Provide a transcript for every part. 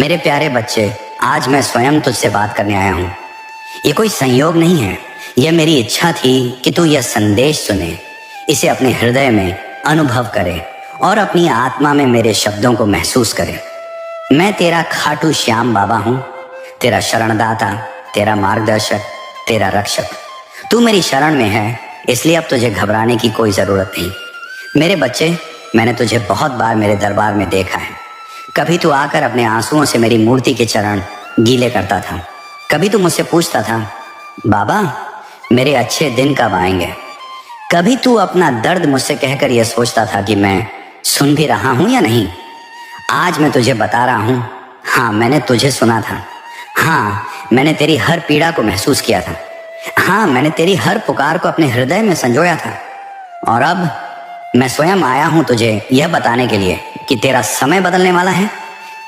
मेरे प्यारे बच्चे, आज मैं स्वयं तुझसे बात करने आया हूँ। ये कोई संयोग नहीं है, यह मेरी इच्छा थी कि तू यह संदेश सुने, इसे अपने हृदय में अनुभव करे और अपनी आत्मा में मेरे शब्दों को महसूस करे। मैं तेरा खाटू श्याम बाबा हूँ, तेरा शरणदाता, तेरा मार्गदर्शक, तेरा रक्षक। तू मेरी शरण में है, इसलिए अब तुझे घबराने की कोई जरूरत नहीं। मेरे बच्चे, मैंने तुझे बहुत बार मेरे दरबार में देखा है। कभी तू आकर अपने आंसुओं से मेरी मूर्ति के चरण गीले करता था। कभी तू मुझसे पूछता था, बाबा मेरे अच्छे दिन कब आएंगे। कभी तू अपना दर्द मुझसे कहकर यह सोचता था कि मैं सुन भी रहा हूं या नहीं। आज मैं तुझे बता रहा हूं, हाँ मैंने तुझे सुना था। हाँ मैंने तेरी हर पीड़ा को महसूस किया था। हाँ मैंने तेरी हर पुकार को अपने हृदय में संजोया था। और अब मैं स्वयं आया हूं तुझे यह बताने के लिए कि तेरा समय बदलने वाला है।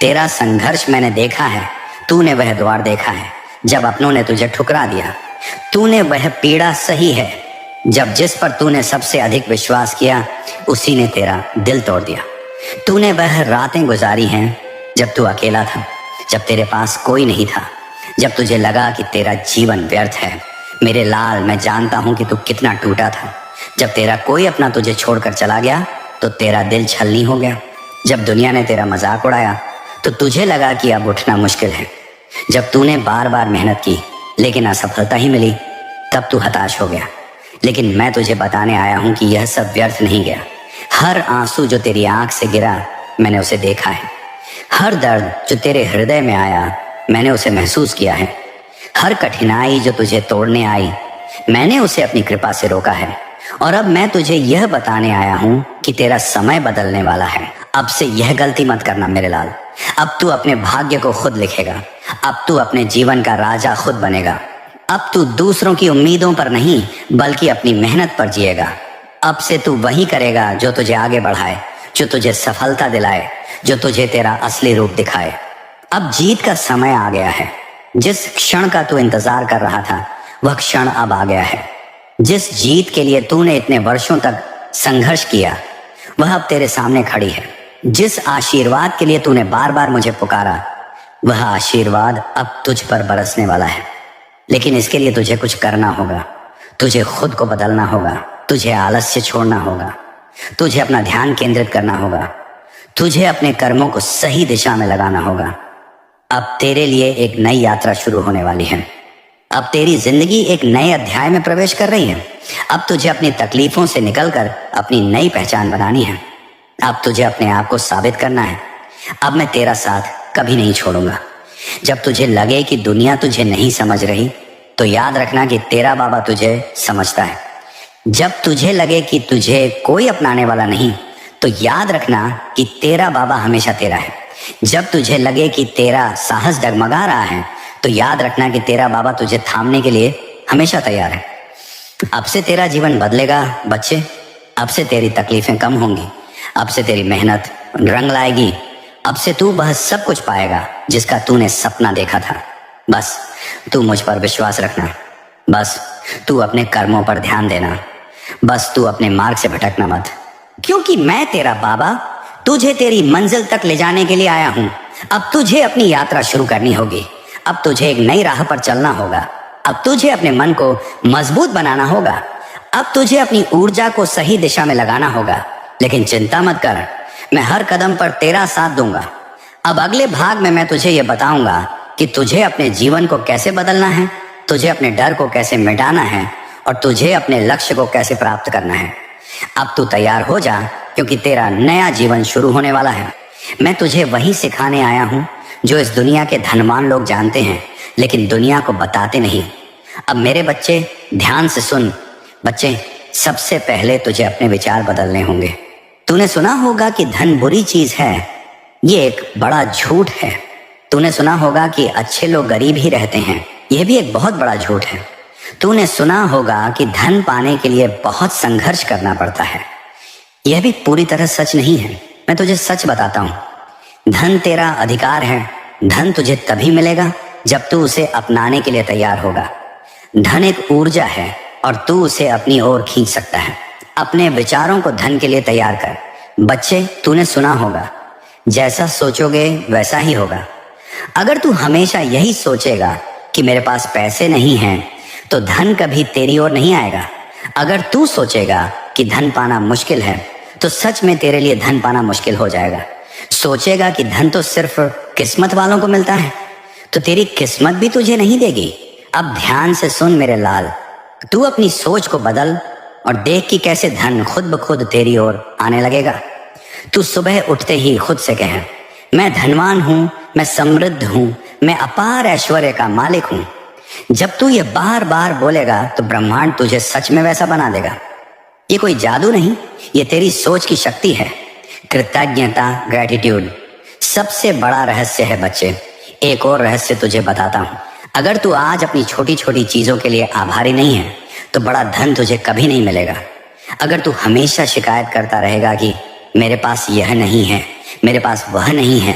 तेरा संघर्ष मैंने देखा है। तूने वह द्वार देखा है जब अपनों ने तुझे ठुकरा दिया। तूने वह पीड़ा सही है जब जिस पर तूने सबसे अधिक विश्वास किया उसी ने तेरा दिल तोड़ दिया। तूने वह रातें गुजारी हैं जब तू अकेला था, जब तेरे पास कोई नहीं था, जब तुझे लगा कि तेरा जीवन व्यर्थ है। मेरे लाल, मैं जानता हूं कि तू कितना टूटा था। जब तेरा कोई अपना तुझे छोड़कर चला गया तो तेरा दिल छलनी हो गया। जब दुनिया ने तेरा मजाक उड़ाया तो तुझे लगा कि अब उठना मुश्किल है। जब तूने बार बार मेहनत की लेकिन असफलता ही मिली, तब तू हताश हो गया। लेकिन मैं तुझे बताने आया हूं कि यह सब व्यर्थ नहीं गया। हर आंसू जो तेरी आंख से गिरा, मैंने उसे देखा है। हर दर्द जो तेरे हृदय में आया, मैंने उसे महसूस किया है। हर कठिनाई जो तुझे तोड़ने आई, मैंने उसे अपनी कृपा से रोका है। और अब मैं तुझे यह बताने आया हूं कि तेरा समय बदलने वाला है। अब से यह गलती मत करना मेरे लाल। अब तू अपने भाग्य को खुद लिखेगा। अब तू अपने जीवन का राजा खुद बनेगा। अब तू दूसरों की उम्मीदों पर नहीं बल्कि अपनी मेहनत पर जिएगा। अब से तू वही करेगा जो तुझे आगे बढ़ाए, जो तुझे सफलता दिलाए, जो तुझे तेरा असली रूप दिखाए। अब जीत का समय आ गया है। जिस क्षण का तू इंतजार कर रहा था, वह क्षण अब आ गया है। जिस जीत के लिए तूने इतने वर्षों तक संघर्ष किया, वह अब तेरे सामने खड़ी है। जिस आशीर्वाद के लिए तूने बार बार मुझे पुकारा, वह आशीर्वाद अब तुझ पर बरसने वाला है। लेकिन इसके लिए तुझे कुछ करना होगा। तुझे खुद को बदलना होगा। तुझे आलस्य छोड़ना होगा। तुझे अपना ध्यान केंद्रित करना होगा। तुझे अपने कर्मों को सही दिशा में लगाना होगा। अब तेरे लिए एक नई यात्रा शुरू होने वाली है। अब तेरी जिंदगी एक नए अध्याय में प्रवेश कर रही है। अब तुझे अपनी तकलीफों से निकलकर अपनी नई पहचान बनानी है। अब तुझे अपने आप को साबित करना है। अब मैं तेरा साथ कभी नहीं छोड़ूंगा। जब तुझे लगे कि दुनिया तुझे नहीं समझ रही, तो याद रखना कि तेरा बाबा तुझे समझता है। जब तुझे लगे कि तुझे कोई अपनाने वाला नहीं, तो याद रखना कि तेरा बाबा हमेशा तेरा है। जब तुझे लगे कि तेरा साहस डगमगा रहा है, तो याद रखना कि तेरा बाबा तुझे थामने के लिए हमेशा तैयार है। अब से तेरा जीवन बदलेगा बच्चे। अब से तेरी तकलीफें कम होंगी। अब से तेरी मेहनत रंग लाएगी। अब से तू वह सब कुछ पाएगा जिसका तूने सपना देखा था। बस तू मुझ पर विश्वास रखना। बस तू अपने कर्मों पर ध्यान देना। बस तू अपने मार्ग से भटकना मत, क्योंकि मैं तेरा बाबा तुझे तेरी मंजिल तक ले जाने के लिए आया हूं। अब तुझे अपनी यात्रा शुरू करनी होगी। अब तुझे एक नई राह पर चलना होगा। अब तुझे अपने मन को मजबूत बनाना होगा। अब तुझे अपनी ऊर्जा को सही दिशा में लगाना होगा। लेकिन चिंता मत कर, मैं हर कदम पर तेरा साथ दूंगा। अब अगले भाग में मैं तुझे यह बताऊंगा कि तुझे अपने जीवन को कैसे बदलना है, तुझे अपने डर को कैसे मिटाना है और तुझे अपने लक्ष्य को कैसे प्राप्त करना है। अब तू तैयार हो जा, क्योंकि तेरा नया जीवन शुरू होने वाला है। मैं तुझे वही सिखाने आया हूं जो इस दुनिया के धनवान लोग जानते हैं, लेकिन दुनिया को बताते नहीं। अब मेरे बच्चे ध्यान से सुन। बच्चे, सबसे पहले तुझे अपने विचार बदलने होंगे। तूने सुना होगा कि धन बुरी चीज है। ये एक बड़ा झूठ है। तूने सुना होगा कि अच्छे लोग गरीब ही रहते हैं। यह भी एक बहुत बड़ा झूठ है। तूने सुना होगा कि धन पाने के लिए बहुत संघर्ष करना पड़ता है। यह भी पूरी तरह सच नहीं है। मैं तुझे सच बताता हूं, धन तेरा अधिकार है। धन तुझे तभी मिलेगा जब तू उसे अपनाने के लिए तैयार होगा। धन एक ऊर्जा है और तू उसे अपनी ओर खींच सकता है। अपने विचारों को धन के लिए तैयार कर। बच्चे, तूने सुना होगा, जैसा सोचोगे वैसा ही होगा। अगर तू हमेशा यही सोचेगा कि मेरे पास पैसे नहीं हैं, तो धन कभी तेरी ओर नहीं आएगा। अगर तू सोचेगा कि धन पाना मुश्किल है, तो सच में तेरे लिए धन पाना मुश्किल हो जाएगा। सोचेगा कि धन तो सिर्फ किस्मत वालों को मिलता है, तो तेरी किस्मत भी तुझे नहीं देगी। अब ध्यान से सुन मेरे लाल, तू अपनी सोच को बदल और देख कि कैसे धन खुद ब खुद तेरी ओर आने लगेगा। तू सुबह उठते ही खुद से कहे, मैं धनवान हूं, मैं समृद्ध हूं, मैं अपार ऐश्वर्य का मालिक हूं। जब तू ये बार बार बोलेगा तो ब्रह्मांड तुझे सच में वैसा बना देगा। ये कोई जादू नहीं, ये तेरी सोच की शक्ति है। कृतज्ञता, ग्रेटिट्यूड सबसे बड़ा रहस्य है बच्चे। एक और रहस्य तुझे बताता हूं। अगर तू आज अपनी छोटी छोटी चीजों के लिए आभारी नहीं है, तो बड़ा धन तुझे कभी नहीं मिलेगा। अगर तू हमेशा शिकायत करता रहेगा कि मेरे पास यह नहीं है, मेरे पास वह नहीं है,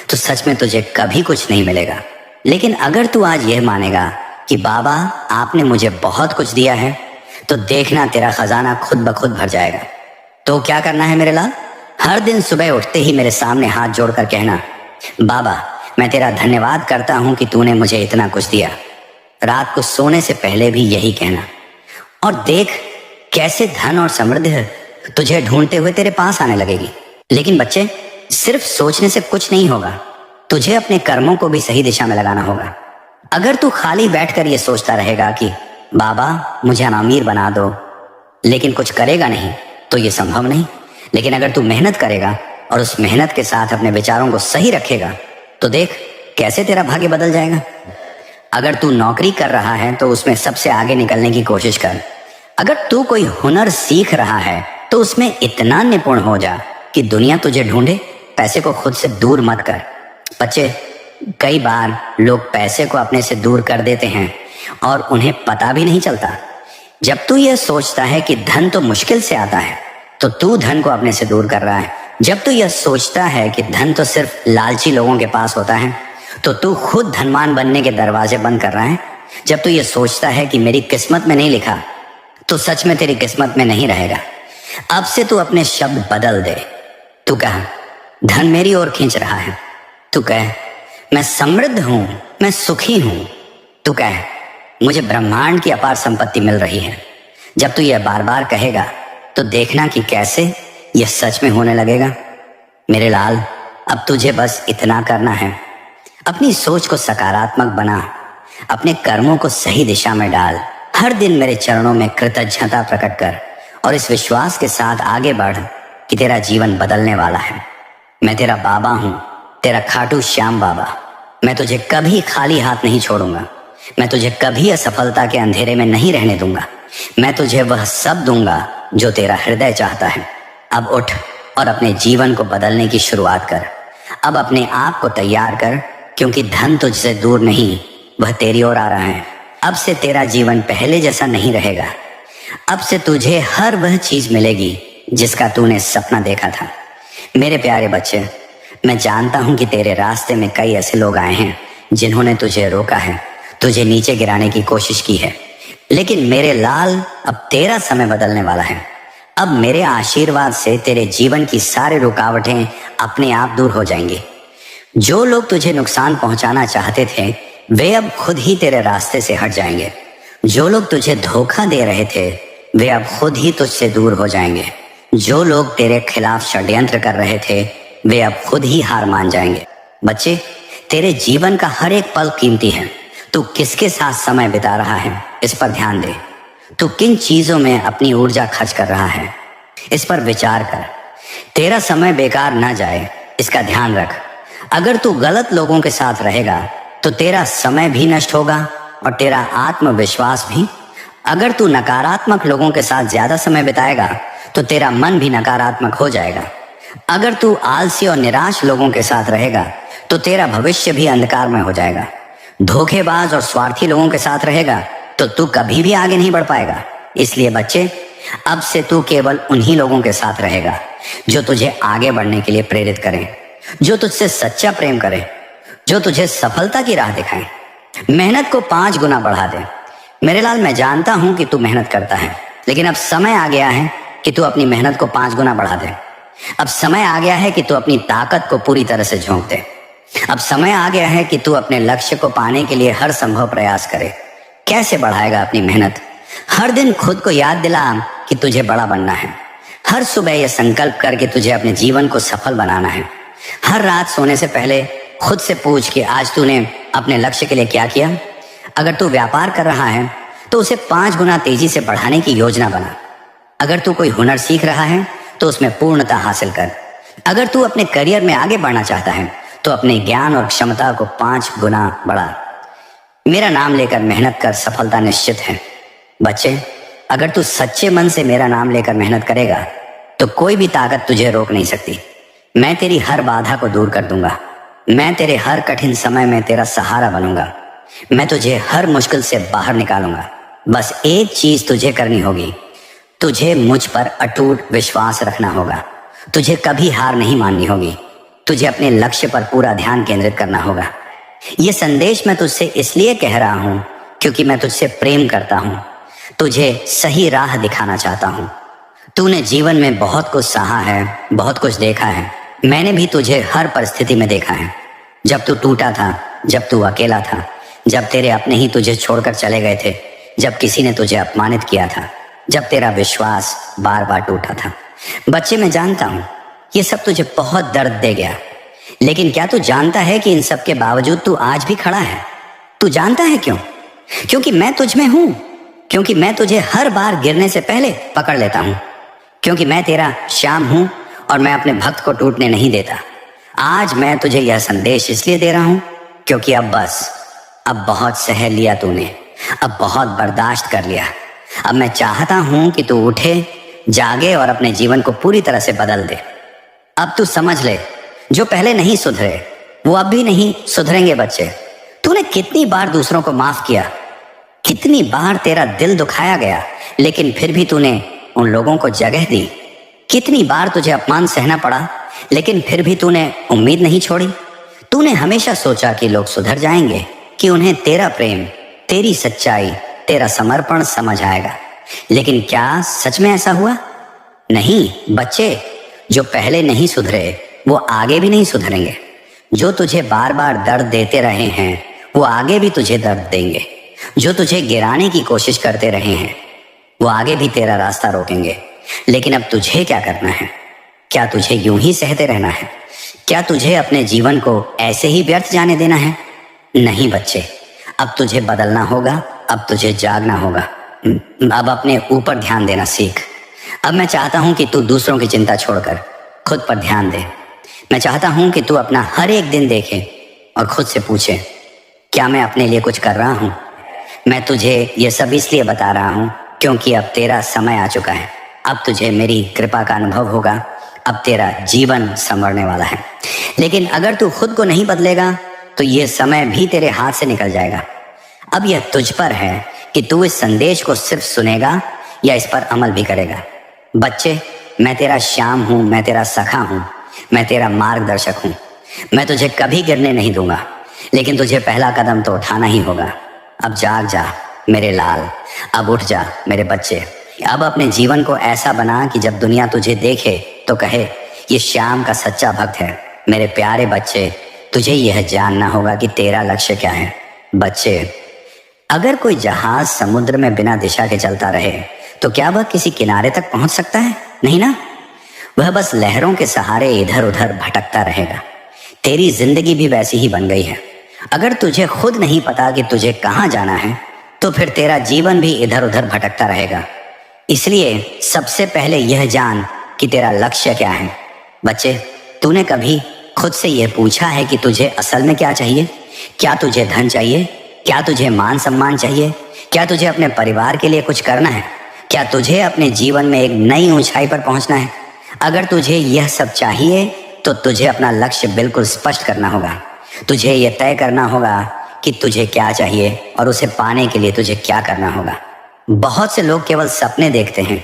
तो सच में तुझे कभी कुछ नहीं मिलेगा। लेकिन अगर तू आज यह मानेगा कि बाबा आपने मुझे बहुत कुछ दिया है, तो देखना तेरा खजाना खुद ब खुद भर जाएगा। तो क्या करना है मेरे लाल? हर दिन सुबह उठते ही मेरे सामने हाथ जोड़कर कहना, बाबा मैं तेरा धन्यवाद करता हूं कि तूने मुझे इतना कुछ दिया। रात को सोने से पहले भी यही कहना, और देख कैसे धन और समृद्धि तुझे ढूंढते हुए तेरे पास आने लगेगी। लेकिन बच्चे, सिर्फ सोचने से कुछ नहीं होगा, तुझे अपने कर्मों को भी सही दिशा में लगाना होगा। अगर तू खाली बैठकर ये सोचता रहेगा कि बाबा मुझे अमीर बना दो, लेकिन कुछ करेगा नहीं, तो ये संभव नहीं। लेकिन अगर तू मेहनत करेगा और उस मेहनत के साथ अपने विचारों को सही रखेगा, तो देख कैसे तेरा भाग्य बदल जाएगा। अगर तू नौकरी कर रहा है तो उसमें सबसे आगे निकलने की कोशिश कर। अगर तू कोई हुनर सीख रहा है तो उसमें इतना निपुण हो जा कि दुनिया तुझे ढूंढे। पैसे को खुद से दूर मत कर। बच्चे, कई बार लोग पैसे को अपने से दूर कर देते हैं और उन्हें पता भी नहीं चलता। जब तू यह सोचता है कि धन तो मुश्किल से आता है, तो तू धन को अपने से दूर कर रहा है। जब तू यह सोचता है कि धन तो सिर्फ लालची लोगों के पास होता है, तो तू खुद धनवान बनने के दरवाजे बंद कर रहा है। जब तू यह सोचता है कि मेरी किस्मत में नहीं लिखा, तो सच में तेरी किस्मत में नहीं रहेगा। अब से तू अपने शब्द बदल दे। तू कह, धन मेरी ओर खींच रहा है। तू कह, मैं समृद्ध हूं, मैं सुखी हूं। तू कह, मुझे ब्रह्मांड की अपार संपत्ति मिल रही है। जब तू यह बार बार कहेगा, तो देखना कि कैसे यह सच में होने लगेगा। मेरे लाल, अब तुझे बस इतना करना है, अपनी सोच को सकारात्मक बना, अपने कर्मों को सही दिशा में डाल। हर दिन मेरे चरणों में कृतज्ञता प्रकट कर और इस विश्वास के साथ आगे बढ़ कि तेरा जीवन बदलने वाला है। मैं तेरा बाबा हूं, तेरा खाटू श्याम बाबा। मैं तुझे कभी खाली हाथ नहीं छोड़ूंगा। मैं तुझे कभी असफलता के अंधेरे में नहीं रहने दूंगा। मैं तुझे वह सब दूंगा जो तेरा हृदय चाहता है। अब उठ और अपने जीवन को बदलने की शुरुआत कर। अब अपने आप को तैयार कर, क्योंकि धन तुझसे दूर नहीं, वह तेरी ओर आ रहा है। अब से तेरा जीवन पहले जैसा नहीं रहेगा। अब से तुझे हर वह चीज मिलेगी जिसका तूने सपना देखा था। मेरे प्यारे बच्चे, मैं जानता हूं कि तेरे रास्ते में कई ऐसे लोग आए हैं जिन्होंने तुझे रोका है, तुझे नीचे गिराने की कोशिश की है। लेकिन मेरे लाल, अब तेरा समय बदलने वाला है। अब मेरे आशीर्वाद से तेरे जीवन की सारी रुकावटें अपने आप दूर हो जाएंगी। जो लोग तुझे नुकसान पहुंचाना चाहते थे, वे अब खुद ही तेरे रास्ते से हट जाएंगे। जो लोग तुझे धोखा दे रहे थे, वे अब खुद ही तुझसे दूर हो जाएंगे। जो लोग तेरे खिलाफ षड्यंत्र कर रहे थे, वे अब खुद ही हार मान जाएंगे। बच्चे, तेरे जीवन का हर एक पल कीमती है। तू किसके साथ समय बिता रहा है, इस पर ध्यान दे। तू किन चीजों में अपनी ऊर्जा खर्च कर रहा है, इस पर विचार कर। तेरा समय बेकार ना जाए, इसका ध्यान रख। अगर तू गलत लोगों के साथ रहेगा, तो तेरा समय भी नष्ट होगा और तेरा आत्मविश्वास भी। अगर तू नकारात्मक लोगों के साथ ज्यादा समय बिताएगा, तो तेरा मन भी नकारात्मक हो जाएगा। अगर तू आलसी और निराश लोगों के साथ रहेगा, तो तेरा भविष्य भी अंधकार में हो जाएगा। धोखेबाज और स्वार्थी लोगों के साथ रहेगा, तो तू कभी भी आगे नहीं बढ़ पाएगा। इसलिए बच्चे, अब से तू केवल उन्हीं लोगों के साथ रहेगा जो तुझे आगे बढ़ने के लिए प्रेरित करें, जो तुझसे सच्चा प्रेम करें, जो तुझे सफलता की राह दिखाएं। मेहनत को 5 गुना बढ़ा दे। मेरे लाल, मैं जानता हूं कि तू मेहनत करता है, लेकिन अब समय आ गया है कि तू अपनी मेहनत को 5 गुना बढ़ा दे। अब समय आ गया है कि तू अपनी ताकत को पूरी तरह से झोंक दे। अब समय आ गया है कि तू अपने लक्ष्य को पाने के लिए हर संभव प्रयास करे। कैसे बढ़ाएगा अपनी मेहनत? हर दिन खुद को याद दिला कि तुझे बड़ा बनना है। हर सुबह यह संकल्प कर कि तुझे अपने जीवन को सफल बनाना है। हर रात सोने से पहले खुद से पूछ कि आज तूने अपने लक्ष्य के लिए क्या किया। अगर तू व्यापार कर रहा है तो उसे 5 गुना तेजी से बढ़ाने की योजना बना। अगर तू कोई हुनर सीख रहा है तो उसमें पूर्णता हासिल कर। अगर तू अपने करियर में आगे बढ़ना चाहता है तो अपने ज्ञान और क्षमता को 5 गुना बढ़ा। मेरा नाम लेकर मेहनत कर, सफलता निश्चित है। बच्चे, अगर तू सच्चे मन से मेरा नाम लेकर मेहनत करेगा तो कोई भी ताकत तुझे रोक नहीं सकती। मैं तेरी हर बाधा को दूर कर दूंगा। मैं तेरे हर कठिन समय में तेरा सहारा बनूंगा। मैं तुझे हर मुश्किल से बाहर निकालूंगा। बस एक चीज तुझे करनी होगी, तुझे मुझ पर अटूट विश्वास रखना होगा। तुझे कभी हार नहीं माननी होगी। तुझे अपने लक्ष्य पर पूरा ध्यान केंद्रित करना होगा। यह संदेश मैं तुझसे इसलिए कह रहा हूं क्योंकि मैं तुझसे प्रेम करता हूं, तुझे सही राह दिखाना चाहता हूं। तूने जीवन में बहुत कुछ सहा है, बहुत कुछ देखा है। मैंने भी तुझे हर परिस्थिति में देखा है। जब तू टूटा था, जब तू अकेला था, जब तेरे अपने ही तुझे छोड़कर चले गए थे, जब किसी ने तुझे अपमानित किया था, जब तेरा विश्वास बार बार टूटा था। बच्चे, मैं जानता हूं ये सब तुझे बहुत दर्द दे गया, लेकिन क्या तू जानता है कि इन सब के बावजूद तू आज भी खड़ा है? तू जानता है क्यों? क्योंकि मैं तुझ में हूं। क्योंकि मैं तुझे हर बार गिरने से पहले पकड़ लेता हूं। क्योंकि मैं तेरा श्याम हूं और मैं अपने भक्त को टूटने नहीं देता। आज मैं तुझे यह संदेश इसलिए दे रहा हूं क्योंकि अब बहुत सह लिया तूने, अब बहुत बर्दाश्त कर लिया। अब मैं चाहता हूं कि तू उठे, जागे और अपने जीवन को पूरी तरह से बदल दे। अब तू समझ ले, जो पहले नहीं सुधरे वो अब भी नहीं सुधरेंगे। बच्चे, तूने कितनी बार दूसरों को माफ किया, कितनी बार तेरा दिल दुखाया गया, लेकिन फिर भी तूने उन लोगों को जगह दी। कितनी बार तुझे अपमान सहना पड़ा, लेकिन फिर भी तूने उम्मीद नहीं छोड़ी। तूने हमेशा सोचा कि लोग सुधर जाएंगे, कि उन्हें तेरा प्रेम, तेरी सच्चाई, तेरा समर्पण समझ आएगा। लेकिन क्या सच में ऐसा हुआ? नहीं बच्चे, जो पहले नहीं सुधरे वो आगे भी नहीं सुधरेंगे। जो तुझे बार बार दर्द देते रहे हैं वो आगे भी तुझे दर्द देंगे। जो तुझे गिराने की कोशिश करते रहे हैं वो आगे भी तेरा रास्ता रोकेंगे। लेकिन अब तुझे क्या करना है? क्या तुझे यूं ही सहते रहना है? क्या तुझे अपने जीवन को ऐसे ही व्यर्थ जाने देना है? नहीं बच्चे, अब तुझे बदलना होगा। अब तुझे जागना होगा। अब अपने ऊपर ध्यान देना सीख। अब मैं चाहता हूं कि तू दूसरों की चिंता छोड़कर खुद पर ध्यान दे। मैं चाहता हूं कि तू अपना हर एक दिन देखे और खुद से पूछे, क्या मैं अपने लिए कुछ कर रहा हूं? मैं तुझे ये सब इसलिए बता रहा हूं क्योंकि अब तेरा समय आ चुका है। अब तुझे मेरी कृपा का अनुभव होगा। अब तेरा जीवन संवरने वाला है। लेकिन अगर तू खुद को नहीं बदलेगा तो यह समय भी तेरे हाथ से निकल जाएगा। अब यह तुझ पर है कि तू इस संदेश को सिर्फ सुनेगा या इस पर अमल भी करेगा। बच्चे, मैं तेरा श्याम हूं, मैं तेरा सखा हूं, मैं तेरा मार्गदर्शक हूं। मैं तुझे कभी गिरने नहीं दूंगा, लेकिन तुझे पहला कदम तो उठाना ही होगा। अब जाग जा मेरे लाल, अब उठ जा मेरे बच्चे। अब अपने जीवन को ऐसा बना कि जब दुनिया तुझे देखे तो कहे, ये श्याम का सच्चा भक्त है। मेरे प्यारे बच्चे, तुझे यह जानना होगा कि तेरा लक्ष्य क्या है। बच्चे, अगर कोई जहाज समुद्र में बिना दिशा के चलता रहे तो क्या वह किसी किनारे तक पहुंच सकता है? नहीं ना। वह बस लहरों के सहारे इधर उधर भटकता रहेगा। तेरी जिंदगी भी वैसी ही बन गई है। अगर तुझे खुद नहीं पता कि तुझे कहां जाना है तो फिर तेरा जीवन भी इधर उधर भटकता रहेगा। इसलिए सबसे पहले यह जान कि तेरा लक्ष्य क्या है। बच्चे, तूने कभी खुद से यह पूछा है कि तुझे असल में क्या चाहिए? क्या तुझे धन चाहिए? क्या तुझे मान सम्मान चाहिए? क्या तुझे अपने परिवार के लिए कुछ करना है? क्या तुझे अपने जीवन में एक नई ऊंचाई पर पहुंचना है? अगर तुझे यह सब चाहिए तो तुझे अपना लक्ष्य बिल्कुल स्पष्ट करना होगा। तुझे यह तय करना होगा कि तुझे क्या चाहिए और उसे पाने के लिए तुझे क्या करना होगा। बहुत से लोग केवल सपने देखते हैं,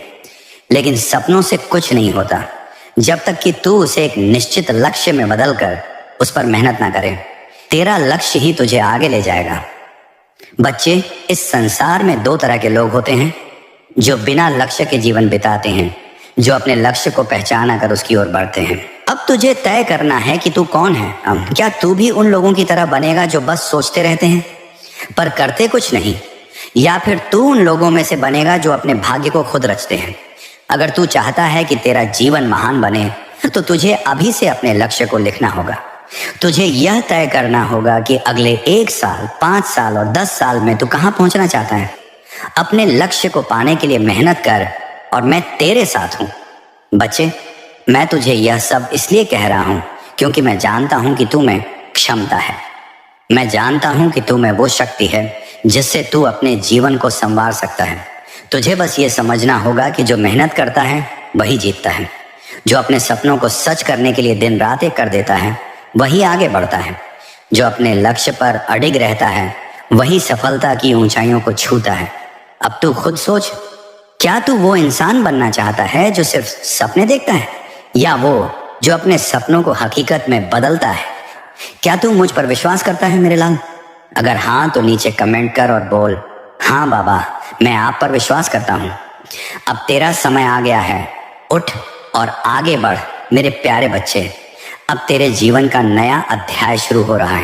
लेकिन सपनों से कुछ नहीं होता जब तक कि तू उसे एक निश्चित लक्ष्य में बदलकर उस पर मेहनत ना करे। तेरा लक्ष्य ही तुझे आगे ले जाएगा। बच्चे, इस संसार में 2 तरह के लोग होते हैं, जो बिना लक्ष्य के जीवन बिताते हैं, जो अपने लक्ष्य को पहचाना कर उसकी ओर बढ़ते हैं। अब तुझे तय करना है कि तू कौन है। क्या तू भी उन लोगों की तरह बनेगा जो बस सोचते रहते हैं पर करते कुछ नहीं, या फिर तू उन लोगों में से बनेगा जो अपने भाग्य को खुद रचते हैं। अगर तू चाहता है कि तेरा जीवन महान बने तो तुझे अभी से अपने लक्ष्य को लिखना होगा। तुझे यह तय करना होगा कि अगले 1 साल, 5 साल और 10 साल में तू कहां पहुंचना चाहता है। अपने लक्ष्य को पाने के लिए मेहनत कर और मैं तेरे साथ हूं। बच्चे, मैं तुझे यह सब इसलिए कह रहा हूं क्योंकि मैं जानता हूं कि तू में क्षमता है। मैं जानता हूं कि तू में वो शक्ति है जिससे तू अपने जीवन को संवार सकता है। तुझे बस ये समझना होगा कि जो मेहनत करता है वही जीतता है। जो अपने सपनों को सच करने के लिए दिन रात एक कर देता है वही आगे बढ़ता है। जो अपने लक्ष्य पर अडिग रहता है वही सफलता की ऊंचाइयों को छूता है। अब तू खुद सोच, क्या तू वो इंसान बनना चाहता है जो सिर्फ सपने देखता है, या वो जो अपने सपनों को हकीकत में बदलता है? क्या तू मुझ पर विश्वास करता है मेरे लाल? अगर हाँ तो नीचे कमेंट कर और बोल, हाँ बाबा, मैं आप पर विश्वास करता हूँ। अब तेरा समय आ गया है। उठ और आगे बढ़ मेरे प्यारे बच्चे। अब तेरे जीवन का नया अध्याय शुरू हो रहा है।